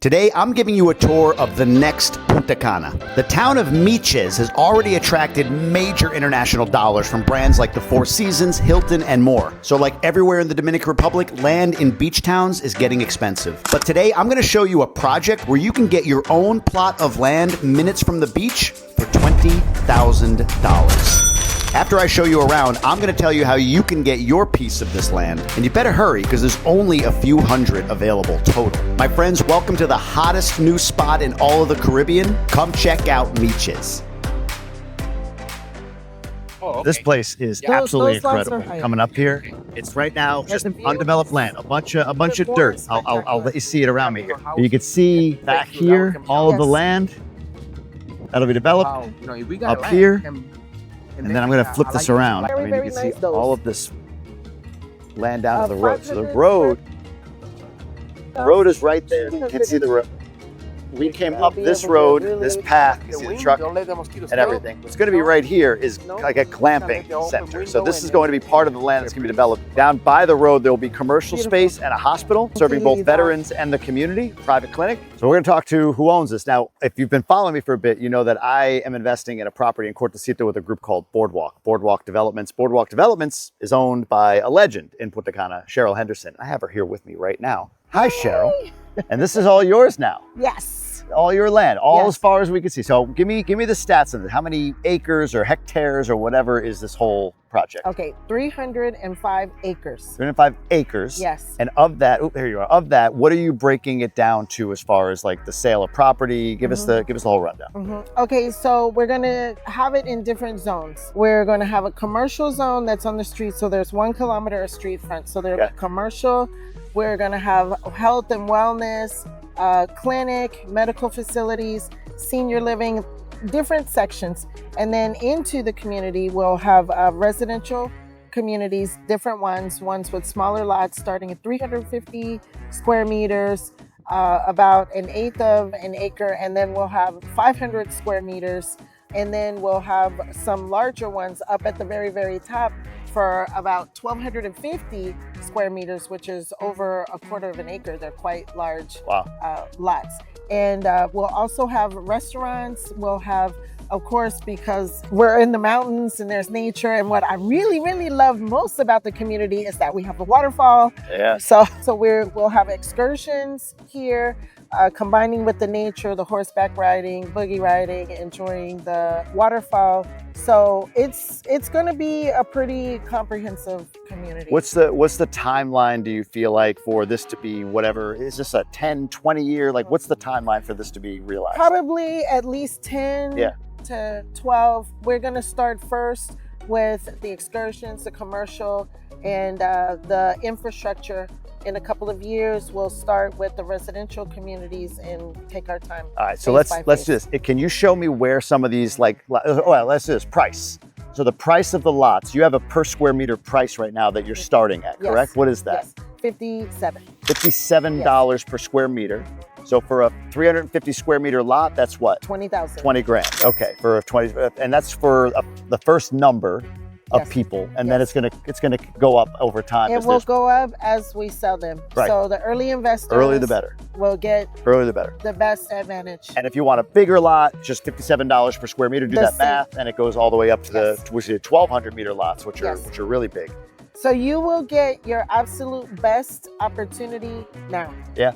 Today, I'm giving you a tour of the next Punta Cana. The town of Miches has already attracted major international dollars from brands like the Four Seasons, Hilton, and more. So like everywhere in the Dominican Republic, land in beach towns is getting expensive. But today, I'm gonna show you a project where you can get your own plot of land minutes from the beach for $20,000. After I show you around, I'm going to tell you how you can get your piece of this land. And you better hurry because there's only a few hundred available total. My friends, welcome to the hottest new spot in all of the Caribbean. Come check out Miches. Oh, okay. This place is absolutely incredible. Coming up here, it's right now just undeveloped land, a bunch of dirt. I'll let you see it around me here. You can see back here all of the land that'll be developed up here. And then I'm going to flip this around. I mean, you can see all of this land down to the road. So the road is right there. You can see the road. We came up this road, this path, you see the truck and everything. What's going to be right here is like a glamping center. So this is going to be part of the land that's going to be developed. Down by the road, there will be commercial space and a hospital serving both veterans and the community, private clinic. So we're going to talk to who owns this. Now, if you've been following me for a bit, you know that I am investing in a property in Cortecito with a group called Boardwalk. Boardwalk Developments. Boardwalk Developments is owned by a legend in Punta Cana, Cheryl Henderson. I have her here with me right now. Hi, Cheryl. And this is all yours now. Yes. All your land, all as far as we can see. So give me the stats of it. How many acres or hectares or whatever is this whole project? Okay, 305 acres. 305 acres. Yes. And of that, there you are. Of that, what are you breaking it down to as far as like the sale of property? Give us the whole rundown. Okay, so we're gonna have it in different zones. We're gonna have a commercial zone that's on the street. So there's 1 kilometer of street front. So there's commercial. We're gonna have health and wellness, clinic, medical facilities, senior living, different sections. And then into the community, we'll have residential communities, different ones with smaller lots starting at 350 square meters, about 1/8 of an acre. And then we'll have 500 square meters. And then we'll have some larger ones up at the very, very top for about 1,250 square meters, which is over 1/4 of an acre. They're quite large lots. And we'll also have restaurants. We'll have, of course, because we're in the mountains and there's nature. And what I really, really love most about the community is that we have a waterfall. Yeah. So we'll have excursions here. Combining with the nature, the horseback riding, boogie riding, enjoying the waterfall. So it's going to be a pretty comprehensive community. What's the timeline, do you feel like, for this to be whatever? Is this a 10, 20 year? Like, what's the timeline for this to be realized? Probably at least 10 to 12. We're going to start first with the excursions, the commercial, and the infrastructure. In a couple of years, we'll start with the residential communities and take our time. All right, so let's do this. Can you show me where some of these, let's do this, price. So the price of the lots, you have a per square meter price right now that you're starting at, correct? What is that? Yes, $57. $57 per square meter. So for a 350 square meter lot, that's what? 20,000. 20 grand. Yes. Okay, for a 20, and that's for the first number of people, and then it's gonna go up over time. It will go up as we sell them. Right. So the early investors, early the better, will get the best advantage. And if you want a bigger lot, just $57 per square meter. Do that math, and it goes all the way up to the 1,200 meter lots, which are really big. So you will get your absolute best opportunity now. Yeah,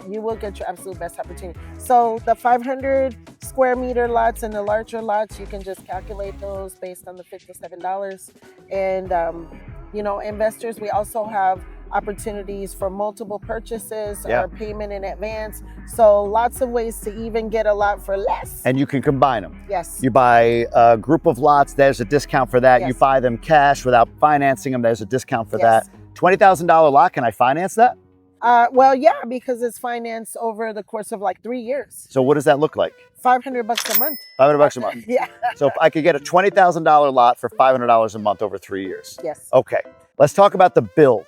you will get your absolute best opportunity. So the 500 square meter lots and the larger lots, you can just calculate those based on the $57. And investors, we also have opportunities for multiple purchases or payment in advance. So lots of ways to even get a lot for less. And you can combine them. Yes. You buy a group of lots, there's a discount for that. You buy them cash without financing them, there's a discount for that. $20,000 lot, can I finance that? Well, yeah, because it's financed over the course of like 3 years. So what does that look like? $500 a month. $500 a month. Yeah. So I could get a $20,000 lot for $500 a month over 3 years. Yes. Okay. Let's talk about the build.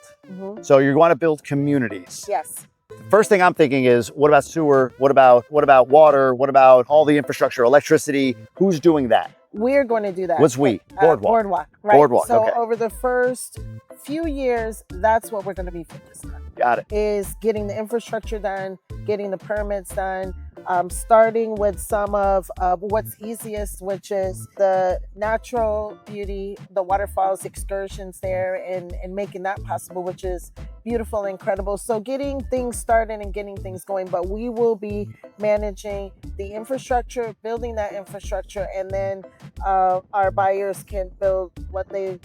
So you want to build communities. Yes. First thing I'm thinking is, what about sewer? What about water? What about all the infrastructure, electricity? Who's doing that? We're going to do that. What's we? Boardwalk. Boardwalk, right? Boardwalk, So okay. over the first few years, that's what we're going to be focused on. Got it. Is getting the infrastructure done, getting the permits done, starting with some of what's easiest, which is the natural beauty, the waterfalls, excursions there, and making that possible, which is beautiful and incredible. So getting things started and getting things going, but we will be managing the infrastructure, building that infrastructure, and then our buyers can build what they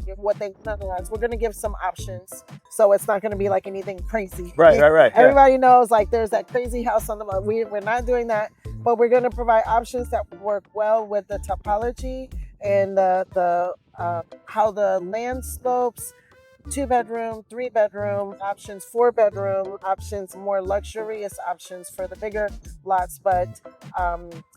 otherwise. We're going to give some options, so it's not going to be like anything crazy. Right. Everybody knows like there's that crazy house on the mall. We're not doing that, but we're going to provide options that work well with the topology and the how the land slopes. 2-bedroom, 3-bedroom options, 4-bedroom options, more luxurious options for the bigger lots. But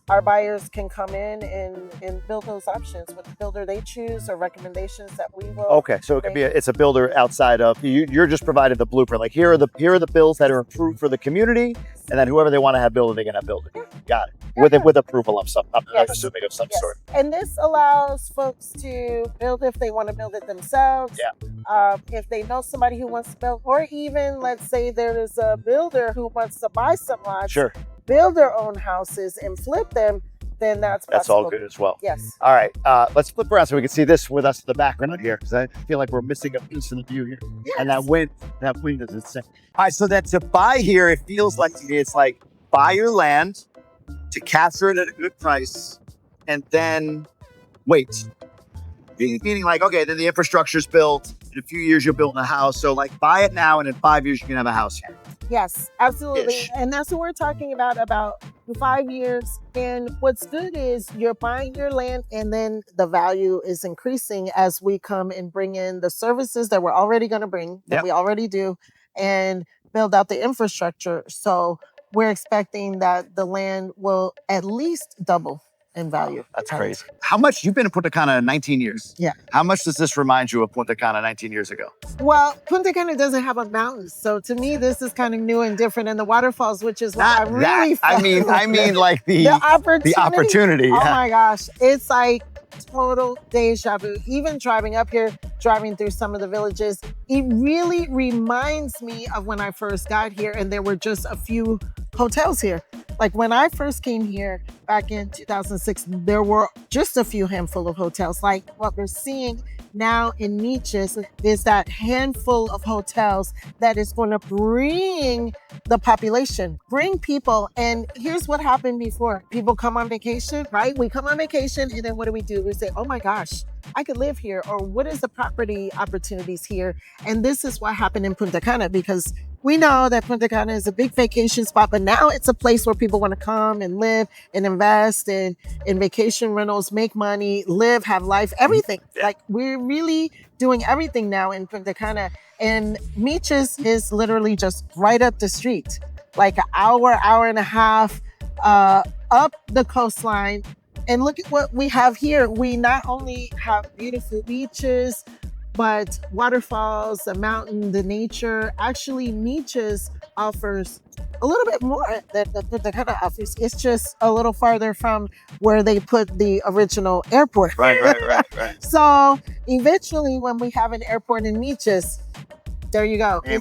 our buyers can come in and build those options with the builder they choose or recommendations that we will. Okay, so it could be it's a builder outside of you're just provided the blueprint. Like here are the bills that are approved for the community, and then whoever they want to have build it, they can have build it. Yeah. Got it. With approval of some, I'm assuming of some sort. And this allows folks to build if they want to build it themselves. Yeah. If they know somebody who wants to build, or even let's say there is a builder who wants to buy some lots, Sure. build their own houses and flip them, then that's all good as well. Yes. All right, let's flip around so we can see this with us in the background here, because I feel like we're missing a piece of the view here. Yes. And that wind is insane. All right, so that to buy here, it feels like it's like buy your land to capture it at a good price, and then wait. Meaning like, okay, then the infrastructure's built. In a few years, you'll build a house. So like buy it now, and in 5 years, you can have a house here. Yes, absolutely. Ish. And that's what we're talking about 5 years. And what's good is you're buying your land, and then the value is increasing as we come and bring in the services that we're already going to bring, that we already do, and build out the infrastructure. So we're expecting that the land will at least double in value. That's crazy. How much, you've been in Punta Cana 19 years. Yeah. How much does this remind you of Punta Cana 19 years ago? Well, Punta Cana doesn't have a mountain. So to me, this is kind of new and different. And the waterfalls, which is what I really I mean like the opportunity. Oh my gosh. It's like total deja vu. Even driving up here, driving through some of the villages, it really reminds me of when I first got here and there were just a few hotels here. Like when I first came here back in 2006, there were just a few handful of hotels. Like what we're seeing now in Miches is that handful of hotels that is going to bring the population, bring people. And here's what happened before. People come on vacation, right? We come on vacation, and then what do? We say, oh my gosh, I could live here. Or what is the property opportunities here? And this is what happened in Punta Cana, because we know that Punta Cana is a big vacation spot, but now it's a place where people want to come and live and invest in vacation rentals, make money, live, have life, everything. Like we're really doing everything now in Punta Cana. And Miches is literally just right up the street, like an hour and a half up the coastline. And look at what we have here. We not only have beautiful beaches, but waterfalls, the mountain, the nature. Actually, Miches offers a little bit more than the Punta Cana offers. It's just a little farther from where they put the original airport. Right. So eventually, when we have an airport in Miches, there you go. Yeah.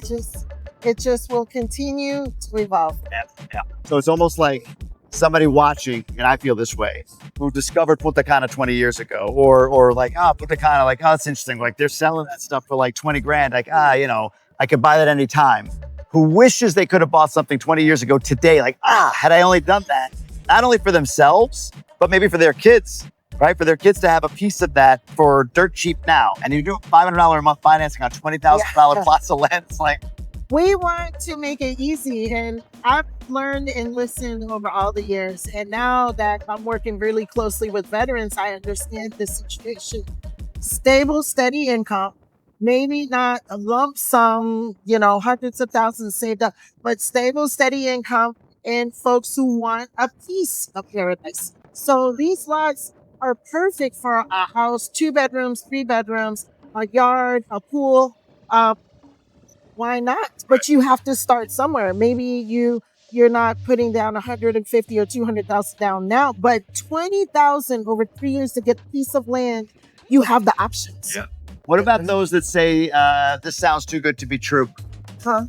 It just will continue to evolve. Yeah. So it's almost like somebody watching, and I feel this way, who discovered Punta Cana 20 years ago, or like, Punta Cana, like, it's interesting. Like they're selling that stuff for like 20 grand. Like, I could buy that anytime. Who wishes they could have bought something 20 years ago today. Like, had I only done that, not only for themselves, but maybe for their kids, right? For their kids to have a piece of that for dirt cheap now. And you do $500 a month financing on $20,000 plots of land. It's like, we want to make it easy, and I've learned and listened over all the years. And now that I'm working really closely with veterans, I understand the situation. Stable, steady income, maybe not a lump sum, hundreds of thousands saved up, but stable, steady income, and folks who want a piece of paradise. So these lots are perfect for a house, 2 bedrooms, 3 bedrooms, a yard, a pool. Why not? But you have to start somewhere. Maybe you you're not putting down 150 or 200,000 down now, but 20,000 over 3 years to get a piece of land, you have the options. Yeah. What about those that say, this sounds too good to be true? Huh?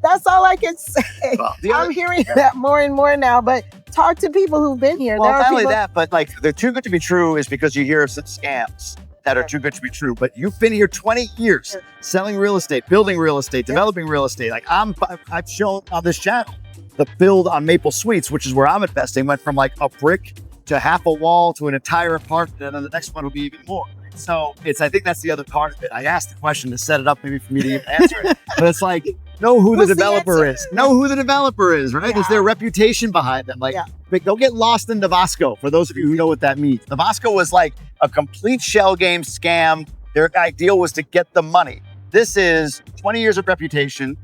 That's all I can say. Well, I'm hearing that more and more now, but talk to people who've been here. Well, not only that, but like they're too good to be true is because you hear of some scams that are too good to be true. But you've been here 20 years selling real estate, building real estate, developing real estate. Like I've shown on this channel, the build on Maple Suites, which is where I'm investing, went from like a brick to half a wall to an entire apartment, and then the next one will be even more. So I think that's the other part of it. I asked the question to set it up maybe for me to even answer it, but it's like, know who the developer is. Know who the developer is, right? Is there a reputation behind them? Like, don't get lost in Vasco, for those of you who know what that means. Vasco was like a complete shell game scam. Their ideal was to get the money. This is 20 years of reputation,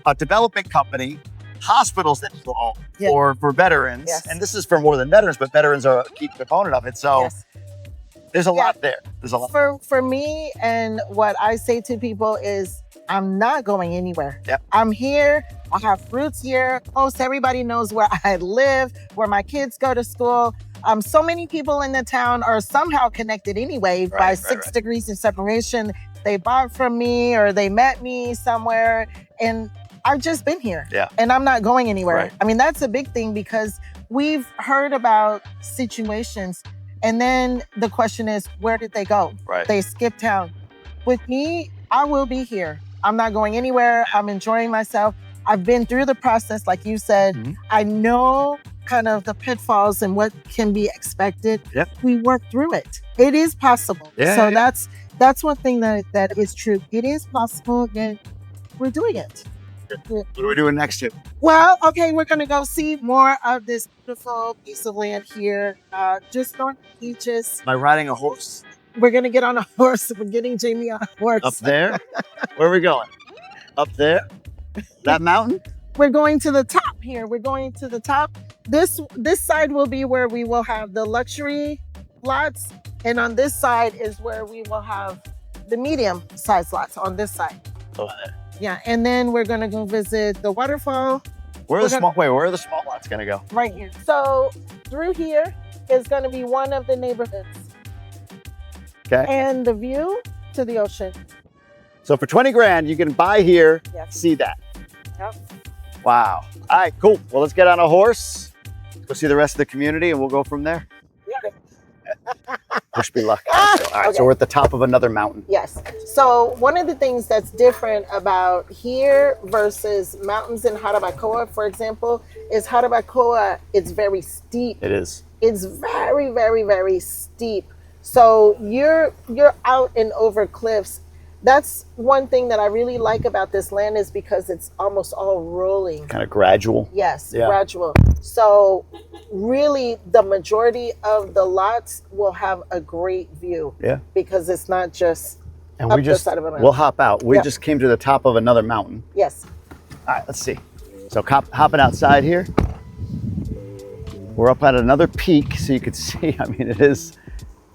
a development company, hospitals that you own for veterans. And this is for more than veterans, but veterans are a key component of it. So there's a lot there. There's a lot. For me, and what I say to people is, I'm not going anywhere. I'm here. I have roots here. Most everybody knows where I live, where my kids go to school. So many people in the town are somehow connected anyway by 6 degrees of separation. They bought from me or they met me somewhere, and I've just been here. And I'm not going anywhere. I mean, that's a big thing because we've heard about situations, and then the question is, where did they go? They skipped town. With me, I will be here. I'm not going anywhere. I'm enjoying myself. I've been through the process, like you said. I know kind of the pitfalls and what can be expected. We work through it. It is possible. So that's one thing that is true. It is possible, and we're doing it. What are we doing next, Chip? Well, okay, we're going to go see more of this beautiful piece of land here, just north of Miches. Am I riding a horse? We're going to get on a horse. We're getting Jamie on a horse. Up there? Where are we going? Up there? That mountain? We're going to the top here. We're going to the top. This side will be where we will have the luxury lots. And on this side is where we will have the medium size lots on this side. Over there. Yeah, and then we're gonna go visit the waterfall. Where are the small lots gonna go? Right here. So through here is gonna be one of the neighborhoods. Okay. And the view to the ocean. So for 20 grand, you can buy here, see that. Wow. All right, cool. Well, let's get on a horse, go see the rest of the community, and we'll go from there. Wish me luck. All right, so we're at the top of another mountain. Yes. So one of the things that's different about here versus mountains in Jarabacoa, for example, is Jarabacoa, it's very steep. It is. It's very, very, very steep. So you're out and over cliffs. That's one thing that I really like about this land is because it's almost all rolling. Kind of gradual. Yes, gradual. So really the majority of the lots will have a great view. Because it's not just and up the side of a mountain. We'll hop out. We just came to the top of another mountain. Yes. All right, let's see. So hopping outside here. We're up at another peak so you can see, I mean, it is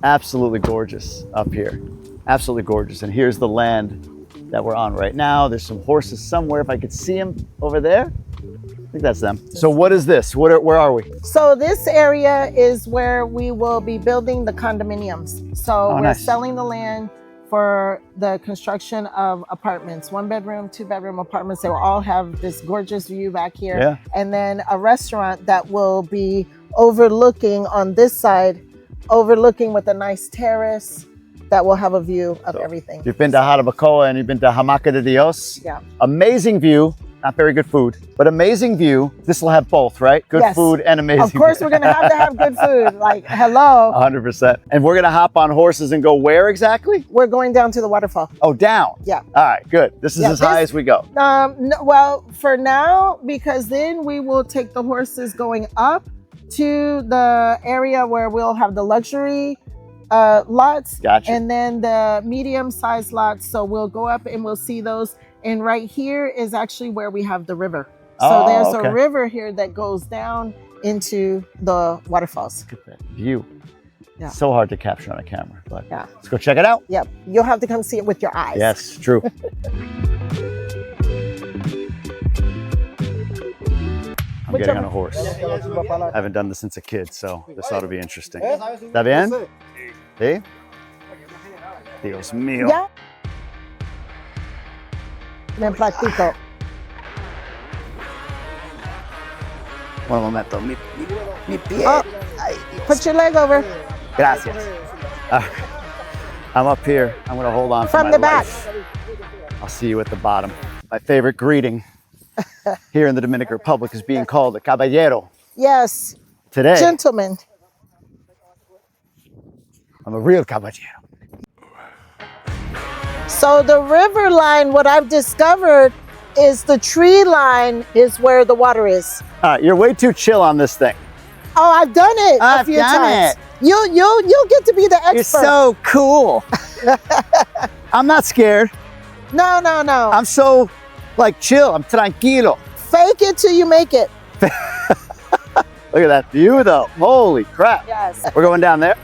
absolutely gorgeous up here. Absolutely gorgeous. And here's the land that we're on right now. There's some horses somewhere. If I could see them over there, I think that's them. So what is this? Where are we? So this area is where we will be building the condominiums. So we're selling the land for the construction of apartments, 1-bedroom, 2-bedroom apartments. They will all have this gorgeous view back here. And then a restaurant that will be overlooking on this side, overlooking with a nice terrace that will have a view of everything. You've been to Jarabacoa and you've been to Hamaca de Dios. Amazing view, not very good food, but amazing view. This will have both, right? Good food and amazing Of course, food. we're gonna have to have good food, like hello. 100%. And we're gonna hop on horses and go where exactly? We're going down to the waterfall. Oh, down? Yeah. All right, good. This is as high as we go. No, well, for now, because then we will take the horses going up to the area where we'll have the luxury lots. And then the medium-sized lots. So we'll go up and we'll see those. And right here is actually where we have the river. So there's a river here that goes down into the waterfalls. Look at that view. So hard to capture on a camera, but let's go check it out. Yep, you'll have to come see it with your eyes. Yes, true. I'm getting on a horse. I haven't done this since a kid, so this ought to be interesting. ¿Está bien? ¿Sí? Dios mío. Ya. Me practico. Un momento, mi pie. Oh, put your leg over. Gracias. I'm up here. I'm going to hold on From for my the back. life. I'll see you at the bottom. My favorite greeting here in the Dominican Republic is being called a caballero. Yes. Today, Gentlemen. I'm a real caballero. So the river line, what I've discovered is the tree line is where the water is. You're way too chill on this thing. Oh, I've done it a few times. You'll get to be the expert. You're so cool. I'm not scared. No. I'm so like chill. I'm tranquilo. Fake it till you make it. Look at that view though. Holy crap. Yes. We're going down there.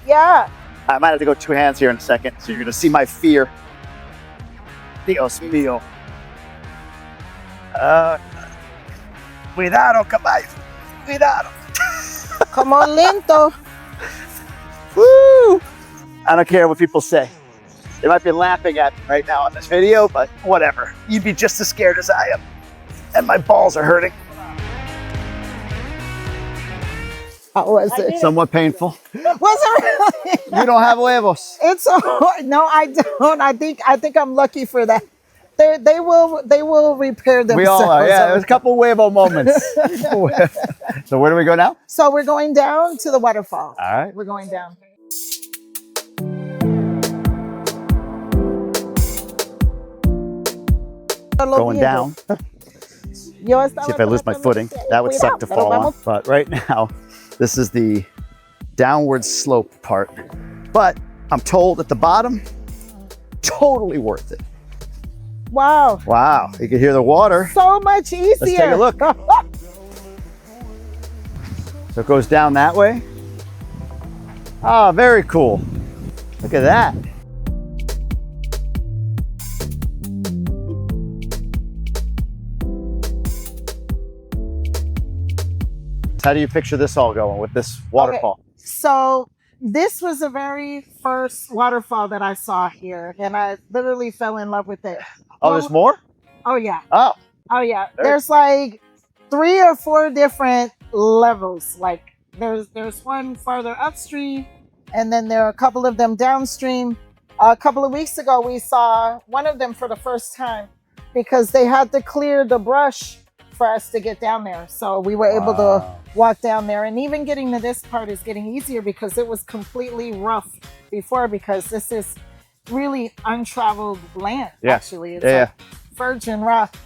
Yeah. I might have to go 2 hands here in a second, so you're gonna see my fear. Dios mío. Cuidado, caballo. Cuidado. Come on, lento. Woo! I don't care what people say. They might be laughing at me right now on this video, but whatever. You'd be just as scared as I am. And my balls are hurting. How was it? Somewhat painful. Was it really? You don't have huevos. It's no, I don't. I think I'm lucky for that. They will repair themselves. We all are. Yeah, there's a couple huevo moments. So where do we go now? So we're going down to the waterfall. All right. We're going down. Going down. See if I lose my footing. That would suck to fall on. But right now, this is the downward slope part. But I'm told at the bottom, totally worth it. Wow. Wow. You can hear the water. So much easier. Let's take a look. So it goes down that way. Ah, very cool. Look at that. How do you picture this all going with this waterfall? Okay. So this was the very first waterfall that I saw here, and I literally fell in love with it. Oh, there's more? Oh, yeah. Oh. Oh, yeah. There's like 3 or 4 different levels. Like there's one farther upstream, and then there are a couple of them downstream. A couple of weeks ago, we saw one of them for the first time because they had to clear the brush for us to get down there. So we were able to walk down there, and even getting to this part is getting easier because it was completely rough before, because this is really untraveled land. Actually, it's like virgin rock.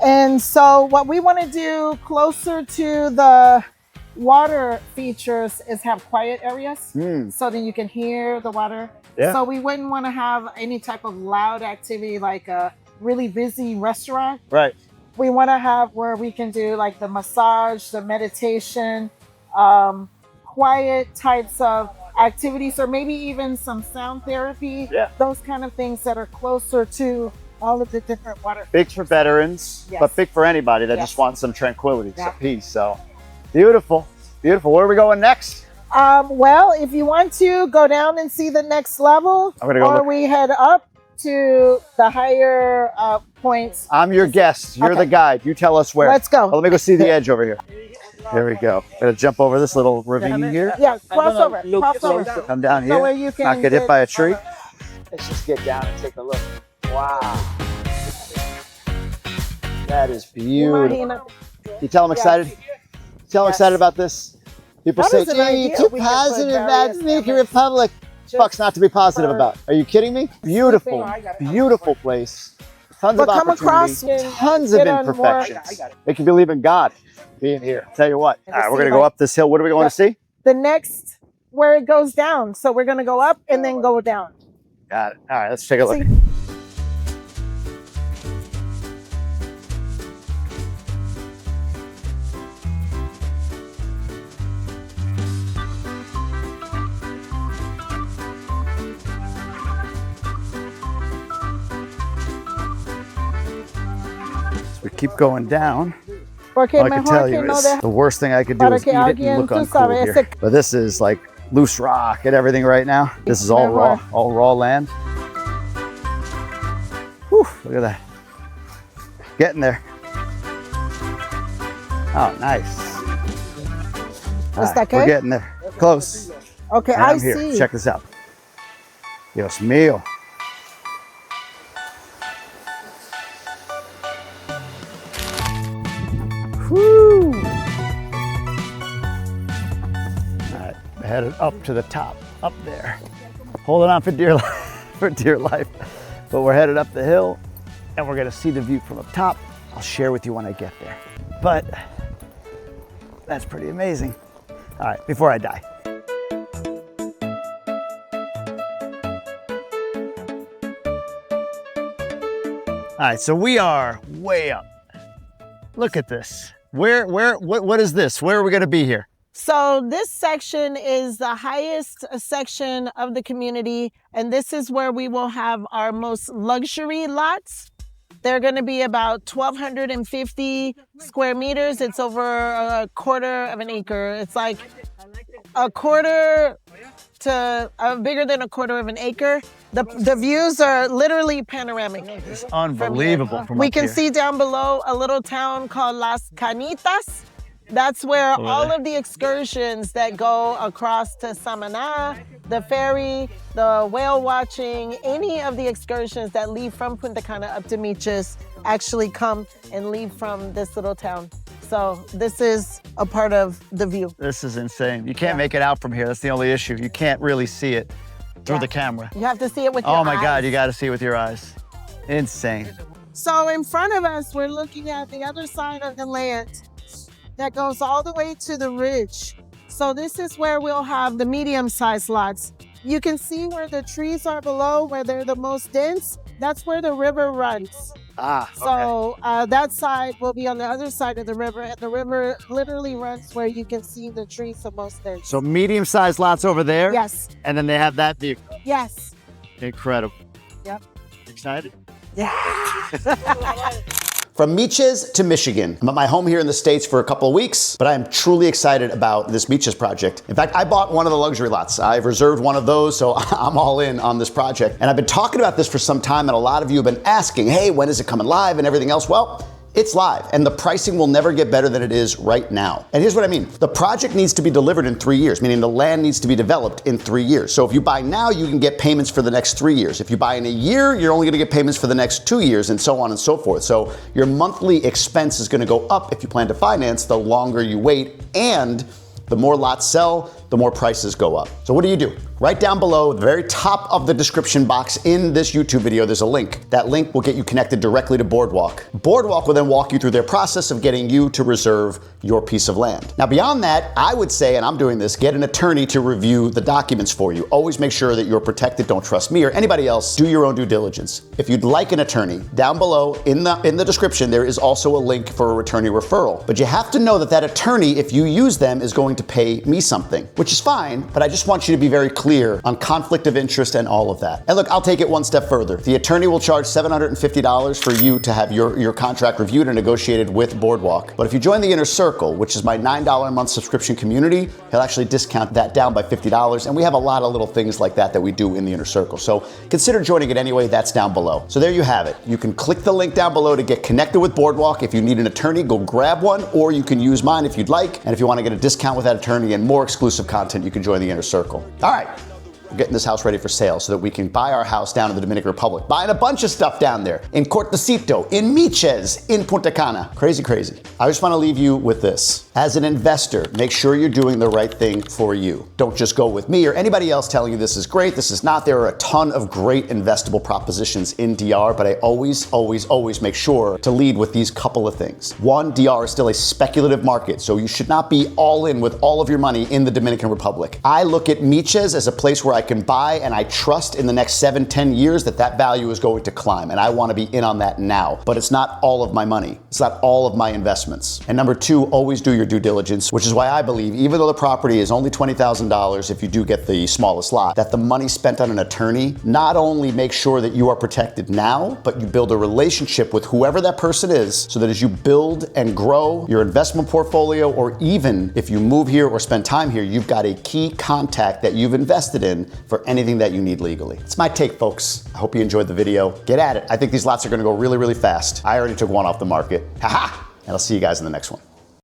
And so what we want to do closer to the water features is have quiet areas so that you can hear the water. So we wouldn't want to have any type of loud activity like a really busy restaurant. Right. We want to have where we can do like the massage, the meditation, quiet types of activities, or maybe even some sound therapy. Those kind of things that are closer to all of the different water. Big for veterans, but big for anybody that just wants some tranquility, some peace. So beautiful, beautiful. Where are we going next? Well, if you want to go down and see the next level, or we head up to the higher points. I'm your guest. You're the guide. You tell us where. Let's go. Well, let me go see the edge over here. Here we go. Gonna jump over this little ravine here. Yeah, cross over. Cross over. Come down here. So where you can not get hit by a tree. Let's just get down and take a look. Wow. That is beautiful. You tell them excited? Tell them excited about this. People say, gee, too positive about the Dominican Republic. Fuck's not to be positive about. Are you kidding me? Beautiful, beautiful place. Tons of opportunity, tons of imperfections. Make you believe in God being here. Tell you what. All right, we're going to go up this hill. What are we going to see? The next, where it goes down. So we're going to go up and then go down. Got it. All right, let's take a look. We keep going down. Porque all I can mejor tell que you no is deja- the worst thing I could do para is que eat it and alguien, look tú uncool sabes, here. ese- But this is like loose rock and everything right now. This is all raw, Mejor. all raw land. Whew, look at that. Getting there. Oh, nice. All Está right, we're qué? getting there. Close. Okay, And I I'm here. see. Check this out. Dios mío. Whew. All right, headed up to the top, up there. Holding on for dear life, for dear life. But we're headed up the hill and we're gonna see the view from up top. I'll share with you when I get there. But that's pretty amazing. All right, before I die. All right, so we are way up. Look at this. What is this? Where are we gonna be here? So this section is the highest section of the community, and this is where we will have our most luxury lots. They're going to be about 1,250 square meters. It's over a quarter of an acre. It's like a quarter to bigger than a quarter of an acre. The views are literally panoramic. It's unbelievable from We up can here. see down below a little town called Las Canitas. That's where all of the excursions that go across to Samaná, the ferry, the whale watching, any of the excursions that leave from Punta Cana up to Miches actually come and leave from this little town. So this is a part of the view. This is insane. You can't make it out from here. That's the only issue. You can't really see it through the camera. You have to see it with your eyes. Oh my God, you gotta see it with your eyes. Insane. So in front of us, we're looking at the other side of the land that goes all the way to the ridge. So this is where we'll have the medium-sized lots. You can see where the trees are below, where they're the most dense. That's where the river runs. Ah, okay. So that side will be on the other side of the river, and the river literally runs where you can see the trees the most dense. So medium-sized lots over there? Yes, And then they have that view. yes. Incredible. Yep. Excited? Yeah. From Miches to Michigan. I'm at my home here in the States for a couple of weeks, but I am truly excited about this Miches project. In fact, I bought one of the luxury lots. I've reserved one of those, so I'm all in on this project. And I've been talking about this for some time, and a lot of you have been asking, hey, when is it coming live and everything else? Well, it's live, and the pricing will never get better than it is right now. And here's what I mean. The project needs to be delivered in 3 years, meaning the land needs to be developed in 3 years. So if you buy now, you can get payments for the next 3 years. If you buy in a year, you're only gonna get payments for the next 2 years, and so on and so forth. So your monthly expense is gonna go up if you plan to finance the longer you wait, and the more lots sell, the more prices go up. So what do? Right down below, the very top of the description box in this YouTube video, there's a link. That link will get you connected directly to Boardwalk. Boardwalk will then walk you through their process of getting you to reserve your piece of land. Now beyond that, I would say, and I'm doing this, get an attorney to review the documents for you. Always make sure that you're protected. Don't trust me or anybody else. Do your own due diligence. If you'd like an attorney, down below in the description, there is also a link for an attorney referral. But you have to know that that attorney, if you use them, is going to pay me something, which is fine, but I just want you to be very clear on conflict of interest and all of that. And look, I'll take it one step further. The attorney will charge $750 for you to have your contract reviewed and negotiated with Boardwalk. But if you join the Inner Circle, which is my $9 a month subscription community, he'll actually discount that down by $50. And we have a lot of little things like that we do in the Inner Circle. So consider joining it anyway. That's down below. So there you have it. You can click the link down below to get connected with Boardwalk. If you need an attorney, go grab one, or you can use mine if you'd like. And if you want to get a discount with that attorney and more exclusive content, you can join the Inner Circle. All right. We're getting this house ready for sale so that we can buy our house down in the Dominican Republic. Buying a bunch of stuff down there. In Cortecito, in Miches, in Punta Cana. Crazy, crazy. I just want to leave you with this. As an investor, make sure you're doing the right thing for you. Don't just go with me or anybody else telling you this is great, this is not. There are a ton of great investable propositions in DR, but I always make sure to lead with these couple of things. One, DR is still a speculative market, so you should not be all in with all of your money in the Dominican Republic. I look at Miches as a place where I can buy, and I trust in the next 7-10 years that value is going to climb, and I want to be in on that now. But it's not all of my money. It's not all of my investments. And number two, always do your due diligence, which is why I believe, even though the property is only $20,000 if you do get the smallest lot, that the money spent on an attorney not only makes sure that you are protected now, but you build a relationship with whoever that person is, so that as you build and grow your investment portfolio, or even if you move here or spend time here, you've got a key contact that you've invested in for anything that you need legally. It's my take, folks. I hope you enjoyed the video. Get at it. I think these lots are gonna go really, really fast. I already took one off the market. Ha-ha! And I'll see you guys in the next one.